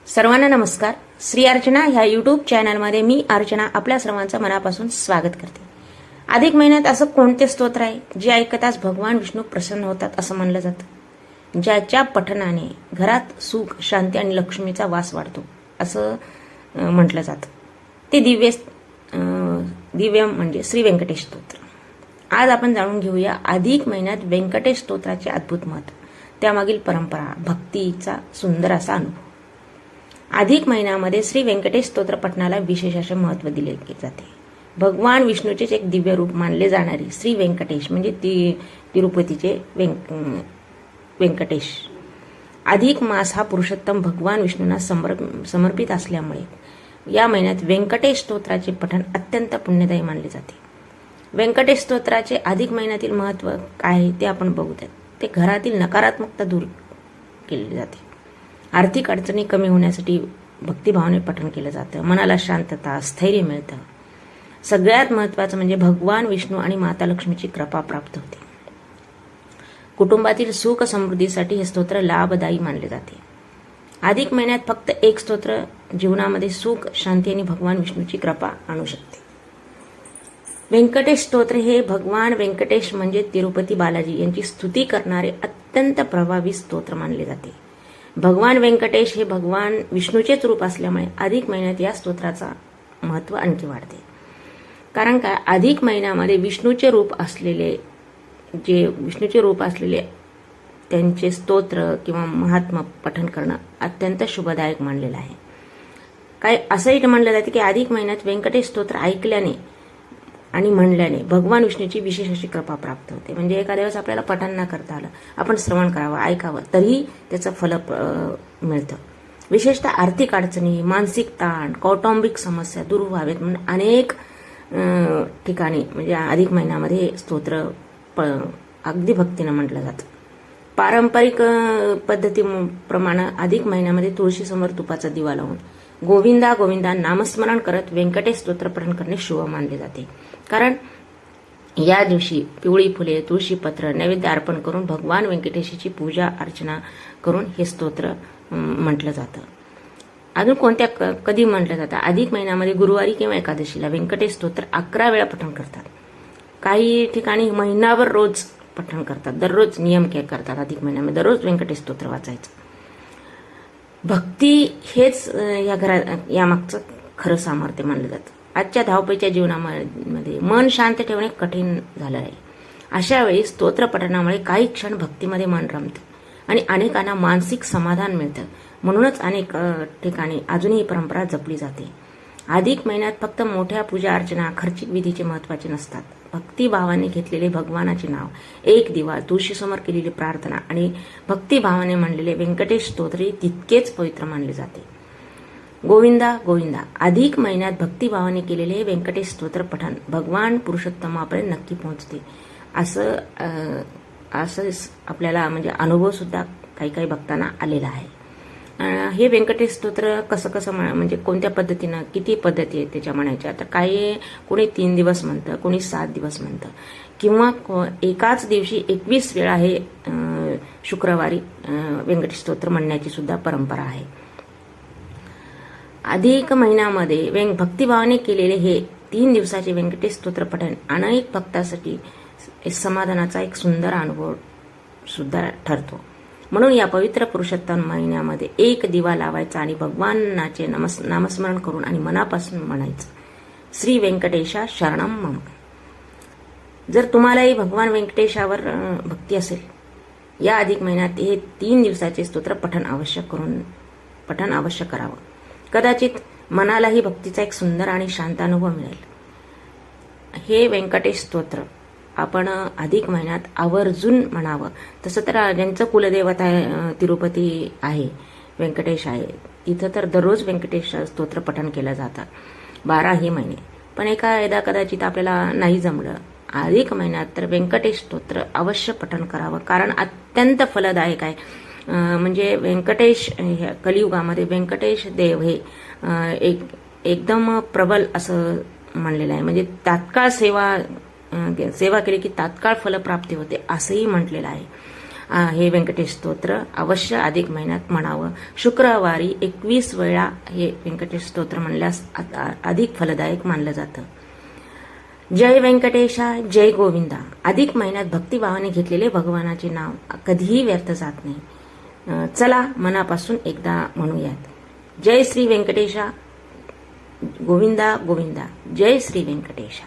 सर्वांना नमस्कार. श्री अर्चना ह्या यूट्यूब चॅनलमध्ये मी अर्चना आपल्या सर्वांचं मनापासून स्वागत करते. अधिक महिन्यात असं कोणते स्तोत्र आहे जे ऐकताच भगवान विष्णू प्रसन्न होतात असं म्हणलं जातं, ज्याच्या पठणाने घरात सुख, शांती आणि लक्ष्मीचा वास वाढतो असं म्हटलं जातं. ते दिव्य म्हणजे श्री व्यंकटेश स्तोत्र. आज आपण जाणून घेऊया अधिक महिन्यात व्यंकटेश स्तोत्राचे अद्भुत महत्त्व, त्यामागील परंपरा, भक्तीचा सुंदर असा अनुभव. अधिक महिन्यामध्ये श्री व्यंकटेश स्तोत्र पठणाला विशेष असे महत्त्व दिले जाते. भगवान विष्णूचेच एक दिव्य रूप मानले जाणारे श्री व्यंकटेश म्हणजे तिरुपतीचे व्यंकटेश. अधिक मास हा पुरुषोत्तम भगवान विष्णूंना समर्पित असल्यामुळे या महिन्यात व्यंकटेश स्तोत्राचे पठण अत्यंत पुण्यदायी मानले जाते. व्यंकटेश स्तोत्राचे अधिक महिन्यातील महत्त्व काय आहे ते आपण बघूयात. ते घरातील नकारात्मकता दूर केली जाते. आर्थिक अडचणी कमी होण्यासाठी भक्तिभावाने पठण केलं जातं. मनाला शांतता, स्थैर्य मिळतं. सगळ्यात महत्त्वाचं म्हणजे भगवान विष्णू आणि माता लक्ष्मीची कृपा प्राप्त होते. कुटुंबातील सुख समृद्धीसाठी हे स्तोत्र लाभदायी मानले जाते. अधिक महिन्यात फक्त एक स्तोत्र जीवनामध्ये सुख, शांती आणि भगवान विष्णूची कृपा आणू शकते. व्यंकटेश स्तोत्र हे भगवान व्यंकटेश म्हणजे तिरुपती बालाजी यांची स्तुती करणारे अत्यंत प्रभावी स्तोत्र मानले जाते. भगवान व्यंकटेश हे भगवान विष्णूचेच रूप असल्यामुळे अधिक महिन्यात या स्तोत्राचा महत्त्व आणखी वाढते. कारण का अधिक महिन्यामध्ये विष्णूचे रूप असलेले त्यांचे स्तोत्र किंवा महात्मा पठण करणं अत्यंत शुभदायक मानलेलं आहे. काय असंही म्हणलं जाते की अधिक महिन्यात व्यंकटेश स्तोत्र ऐकल्याने आणि म्हणल्याने भगवान विष्णूची विशेष अशी कृपा प्राप्त होते. म्हणजे एखाद्या वेळेस आपल्याला पठण न करता आलं, आपण श्रवण करावं, ऐकावं, तरीही त्याचं फल मिळतं. विशेषतः आर्थिक अडचणी, मानसिक ताण, कौटुंबिक समस्या दूर व्हावेत म्हणून अनेक ठिकाणी म्हणजे अधिक महिन्यामध्ये स्तोत्र अगदी भक्तीनं म्हटलं जातं. पारंपरिक पद्धतीप्रमाणे अधिक महिन्यामध्ये तुळशीसमोर तुपाचा दिवा लावून गोविंदा गोविंदा नामस्मरण करत व्यंकटेश स्तोत्र पठण करणे शुभ मानले जाते. कारण या दिवशी पिवळी फुले, तुळशीपत्र नैवेद्य अर्पण करून भगवान व्यंकटेशाची पूजा अर्चना करून हे स्तोत्र म्हटलं जातं. अजून कधी म्हटलं जातं, अधिक महिन्यामध्ये गुरुवारी किंवा एकादशीला व्यंकटेश स्तोत्र 11 वेळा पठण करतात. काही ठिकाणी महिनाभर रोज पठण करतात. दररोज नियम करतात अधिक महिन्यामध्ये दररोज व्यंकटेश स्तोत्र वाचायचं. भक्ती हेच यामागचं खरं सामर्थ्य मानलं जातं. आजच्या धावपळीच्या जीवनामध्ये मन शांत ठेवणे कठीण झालं आहे. अशा वेळी स्तोत्र पठणामुळे काही क्षण भक्तीमध्ये मन रमतं आणि अनेकांना मानसिक समाधान मिळतं. म्हणूनच अनेक ठिकाणी अजूनही ही परंपरा जपली जाते. अधिक महिन्यात फक्त मोठ्या पूजा अर्चना, खर्चिक विधीचे महत्त्वाचे नसतात. भक्तिभावाने घेतलेले भगवानाचे नाव, एक दिवा, तुळशीसमोर केलेली प्रार्थना आणि भक्तिभावाने म्हणलेले व्यंकटेश स्तोत्र तितकेच पवित्र मानले जाते. गोविंदा गोविंदा. अधिक महिन्यात भक्तिभावाने केलेले व्यंकटेश स्तोत्र पठण भगवान पुरुषोत्तमापर्यंत नक्की पोहोचते. असं आपल्याला म्हणजे अनुभव सुद्धा काही भक्तांना आलेला आहे. हे व्यंकटेश स्तोत्र कसं म्हणजे कोणत्या पद्धतीनं, किती पद्धती आहेत त्याच्या म्हणायच्या. तर काही कोणी 3 दिवस म्हणतं, कोणी 7 दिवस म्हणतं, किंवा एकाच दिवशी 21 वेळा हे शुक्रवारी व्यंकटेश स्तोत्र म्हणण्याची सुद्धा परंपरा आहे. अधिक महिन्यामध्ये भक्तिभावाने केलेले हे 3 दिवसाचे व्यंकटेश स्तोत्र पठण अनेक भक्तांसाठी समाधानाचा एक सुंदर अनुभव सुद्धा ठरतो. म्हणून या पवित्र पुरुषोत्तम महिन्यामध्ये एक दिवा लावायचा आणि भगवानाचे नामस्मरण करून आणि मनापासून म्हणायचं, श्री व्यंकटेशा शरणम मम. जर तुम्हालाही भगवान व्यंकटेशावर भक्ती असेल, या अधिक महिन्यात हे 3 दिवसाचे स्तोत्र पठण अवश्य करावं. कदाचित मनालाही भक्तीचा एक सुंदर आणि शांत अनुभव मिळेल. हे व्यंकटेश स्तोत्र आपण अधिक महिन्यात आवर्जून म्हणावं. तसं तर ज्यांचं कुलदेवता तिरुपती आहे, व्यंकटेश आहे, तिथं तर दररोज व्यंकटेश स्तोत्र पठण केलं जातं 12ही महिने. पण एका कदाचित आपल्याला नाही जमलं अधिक महिन्यात तर व्यंकटेश स्तोत्र अवश्य पठण करावं. कारण अत्यंत फलदायक आहे. म्हणजे व्यंकटेश कलियुगामध्ये व्यंकटेश देव हे एकदम प्रबल असं म्हणलेलं आहे. म्हणजे तात्काळ सेवा केली की तात्काळ फलप्राप्ती होते असंही म्हटलेलं आहे. हे व्यंकटेश स्तोत्र अवश्य अधिक महिन्यात म्हणावं. शुक्रवारी 21 वेळा हे व्यंकटेश स्तोत्र म्हणल्यास अधिक फलदायक मानलं जातं. जय व्यंकटेशा, जय गोविंदा. अधिक महिन्यात भक्तिभावाने घेतलेले भगवानाचे नाव कधीही व्यर्थ जात नाही. चला मनापासून एकदा म्हणूयात. जय श्री व्यंकटेशा, गोविंदा गोविंदा. जय श्री व्यंकटेशा.